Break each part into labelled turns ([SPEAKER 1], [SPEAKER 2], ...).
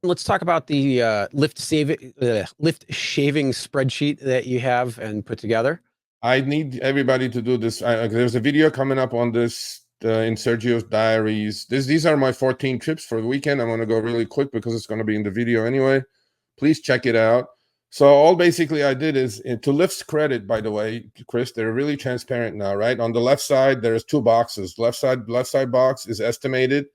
[SPEAKER 1] Let's talk about the Lyft shaving spreadsheet that you have and put together.
[SPEAKER 2] I need everybody to do this. There's a video coming up on this in Sergio's diaries. These are my 14 trips for the weekend. I'm going to go really quick because it's going to be in the video anyway. Please check it out. So all basically I did is, to Lyft's credit, by the way, Chris, they're really transparent now, right? On the left side, there's two boxes. Left side box is estimated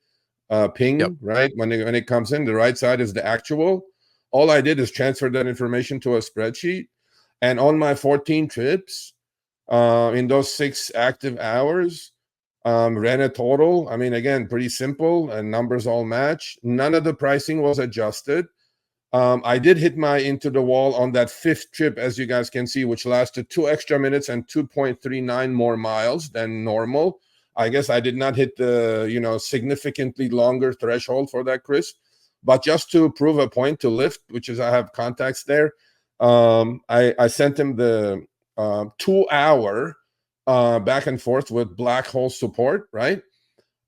[SPEAKER 2] ping, yep, right? When it comes in, the right side is the actual. All I did is transfer that information to a spreadsheet. And on my 14 trips, in those 6 active hours, ran a total. I mean, again, pretty simple, and numbers all match. None of the pricing was adjusted. I did hit my into the wall on that 5th trip, as you guys can see, which lasted 2 extra minutes and 2.39 more miles than normal. I guess I did not hit the, significantly longer threshold for that, Chris. But just to prove a point to Lyft, which is I have contacts there, I sent him the 2-hour back and forth with black hole support, right?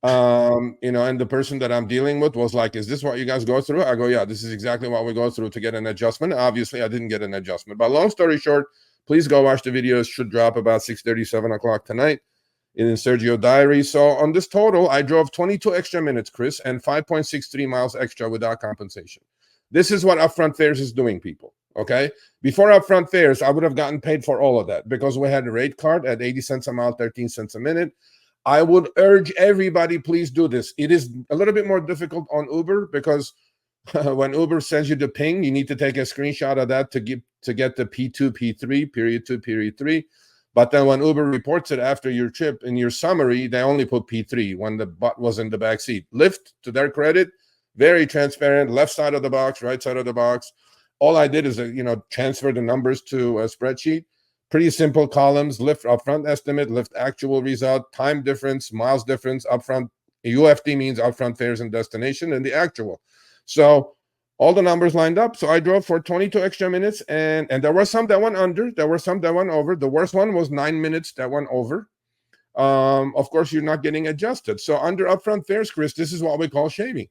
[SPEAKER 2] And the person that I'm dealing with was like, is this what you guys go through? I go, yeah, this is exactly what we go through to get an adjustment. Obviously, I didn't get an adjustment. But long story short, please go watch the video. It should drop about 6:30, 7 o'clock tonight in Sergio diary. So on this total, I drove 22 extra minutes, Chris, and 5.63 miles extra without compensation. This is what upfront fares is doing, people. Okay, before upfront fares, I would have gotten paid for all of that because we had a rate card at 80 cents a mile, 13 cents a minute. I would urge everybody, please do this. It is a little bit more difficult on Uber because when Uber sends you the ping, you need to take a screenshot of that to get the P2, P3, period 2, period 3. But then when Uber reports it after your trip in your summary, they only put P3 when the butt was in the back seat. Lyft, to their credit, very transparent, left side of the box, right side of the box. All I did is, transfer the numbers to a spreadsheet. Pretty simple columns: Lyft upfront estimate, Lyft actual result, time difference, miles difference, upfront. UFD means upfront fares and destination, and the actual. So all the numbers lined up. So I drove for 22 extra minutes, and there were some that went under, there were some that went over. The worst one was 9 minutes that went over. Of course, you're not getting adjusted. So under upfront fares, Chris, this is what we call shaving.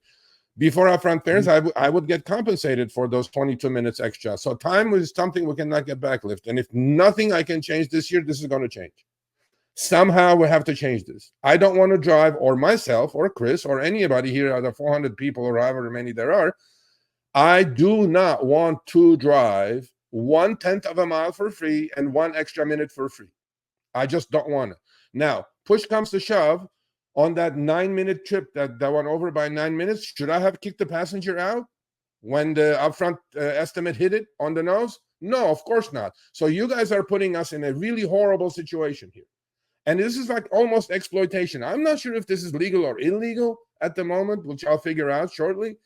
[SPEAKER 2] Before upfront fares, I would get compensated for those 22 minutes extra. So time is something we cannot get back, Lyft. And if nothing I can change this year, this is going to change. Somehow we have to change this. I don't want to drive, or myself, or Chris, or anybody here, out of 400 people, or however many there are, I do not want to drive 1/10 of a mile for free and 1 extra minute for free. I just don't want to. Now, push comes to shove. On that 9-minute trip that went over by 9 minutes, should I have kicked the passenger out when the upfront estimate hit it on the nose? No, of course not. So you guys are putting us in a really horrible situation here. And this is like almost exploitation. I'm not sure if this is legal or illegal at the moment, which I'll figure out shortly.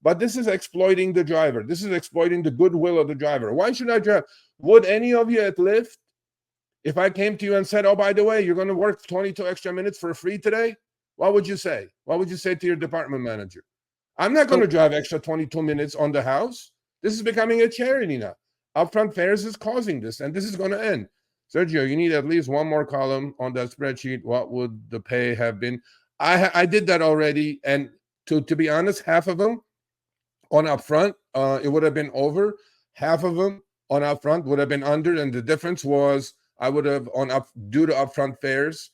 [SPEAKER 2] But this is exploiting the driver. This is exploiting the goodwill of the driver. Why should I drive? Would any of you at Lyft, if I came to you and said, oh, by the way, you're going to work 22 extra minutes for free today, what would you say? What would you say to your department manager? I'm not going to drive extra 22 minutes on the house. This is becoming a charity now. Upfront fares is causing this, and this is going to end. Sergio, you need at least one more column on that spreadsheet. What would the pay have been? I did that already, and to be honest, half of them on upfront, it would have been over. Half of them on upfront would have been under, and the difference was I would have due to upfront fares,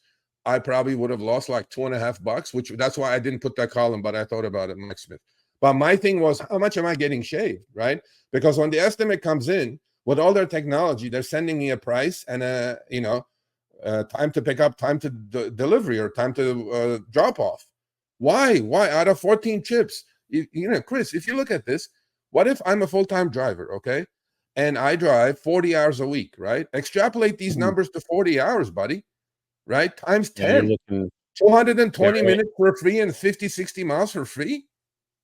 [SPEAKER 2] I probably would have lost like $2.50, which that's why I didn't put that column, but I thought about it, Mike Smith. But my thing was, how much am I getting shaved, right? Because when the estimate comes in with all their technology, they're sending me a price and time to pick up, time to delivery, or time to drop off. Why out of 14 trips? Chris, if you look at this, what if I'm a full-time driver, okay, and I drive 40 hours a week, right? Extrapolate these numbers to 40 hours, buddy, right? Times 10, 220 minutes for free and 50, 60 miles for free.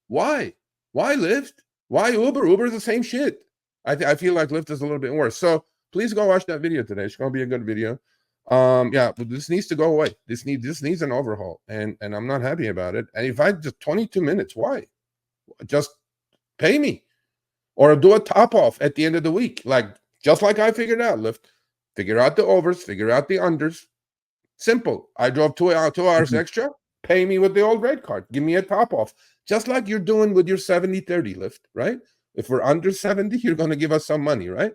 [SPEAKER 2] Why Lyft? Why Uber? Uber's the same shit. I feel like Lyft is a little bit worse. So please go watch that video today. It's going to be a good video. But this needs to go away. This needs an overhaul, and I'm not happy about it. And if I just 22 minutes, why? Just pay me, or do a top off at the end of the week, just like I figured out. Lyft, figure out the overs, figure out the unders. Simple. I drove 2 hours extra. Pay me with the old rate card. Give me a top off. Just like you're doing with your 70-30 Lyft, right? If we're under 70, you're going to give us some money, right?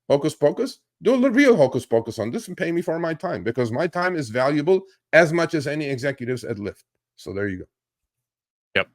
[SPEAKER 2] Hocus pocus. Do a real hocus pocus on this and pay me for my time, because my time is valuable as much as any executives at Lyft. So there you go.
[SPEAKER 1] Yep.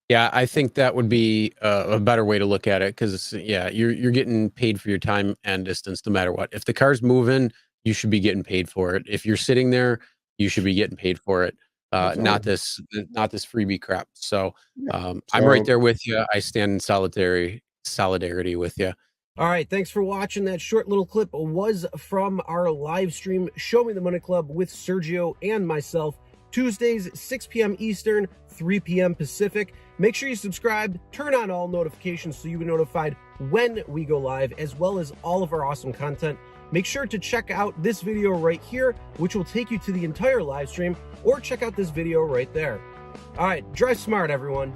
[SPEAKER 1] Yeah, I think that would be a better way to look at it, because yeah, you're getting paid for your time and distance no matter what. If the car's moving, you should be getting paid for it. If you're sitting there, you should be getting paid for it. Not this freebie crap. So I'm right there with you. I stand in solidarity with you.
[SPEAKER 3] All right, thanks for watching. That short little clip was from our live stream, Show Me the Money Club with Sergio and myself, Tuesdays, 6 p.m. Eastern, 3 p.m. Pacific. Make sure you subscribe, turn on all notifications so you'll be notified when we go live, as well as all of our awesome content. Make sure to check out this video right here, which will take you to the entire live stream, or check out this video right there. All right, drive smart, everyone.